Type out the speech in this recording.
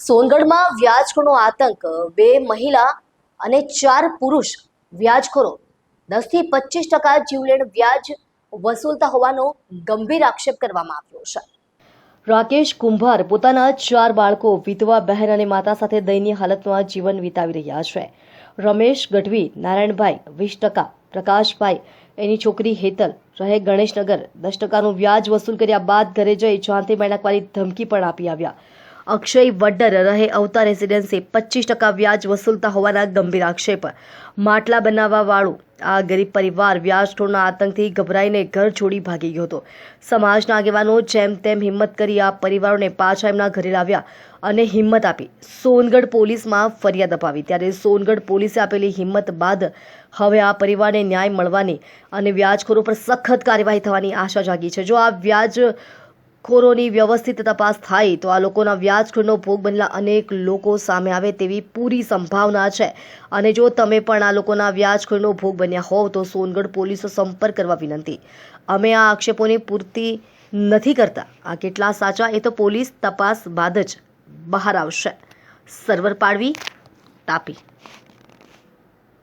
સોનગઢમાં વ્યાજખોરનો આતંક, બે મહિલા અને 4 પુરુષ વ્યાજખોરો 10 થી 25% જીવલેણ વ્યાજ વસૂલતા હોવાનો ગંભીર આક્ષેપ કરવામાં આવ્યો છે. રાકેશ કુંભાર પોતાના 4 બાળકો, વિધવા બહેન અને માતા સાથે દયનીય હાલતમાં જીવન વિતાવી રહ્યા છે. રમેશ ગઢવી, નારાયણભાઈ 20%, પ્રકાશભાઈ એની છોકરી હેતલ રહે ગણેશનગર 10%નું વ્યાજ વસૂલ કર્યા બાદ ઘરે જઈ જાનથી મારી નાખવાની ધમકી પણ આપી આવ્યા. અક્ષય વડ્ડર રહે અવતા રેસિડેન્સી 25% વ્યાજ વસૂલતા હોવાના ગંભીર આક્ષેપ. માટલા બનાવવાવાળું આ ગરીબ પરિવાર વ્યાજખોરના આતંકથી ગભરાઈને ઘર છોડી ભાગી ગયો હતો. સમાજના આગેવાનો જેમ તેમ હિંમત કરી આ પરિવારોને પાછા એમના ઘરે લાવ્યા અને હિંમત આપી સોનગઢ પોલીસમાં ફરિયાદ અપાવી. ત્યારે સોનગઢ પોલીસે આપેલી હિંમત બાદ હવે આ પરિવારને ન્યાય મળવાની અને વ્યાજખોરો પર સખત કાર્યવાહી થવાની આશા જાગી છે. જો આ વ્યાજખોરોની વ્યવસ્થિત તપાસ થાય તો આ લોકોના વ્યાજખોરનો ભોગ બનેલા અનેક લોકો સામે આવે તેવી પૂરી સંભાવના છે. અને જો તમે પણ આ લોકોના વ્યાજખોરનો ભોગ બન્યા હોવ તો સોનગઢ પોલીસનો સંપર્ક કરવા વિનંતી. અમે આ આક્ષેપોની પૂર્તિ નથી કરતા. આ કેટલા સાચા એ તો પોલીસ તપાસ બાદ જ બહાર આવશે. સર્વર પાડવી, તાપી.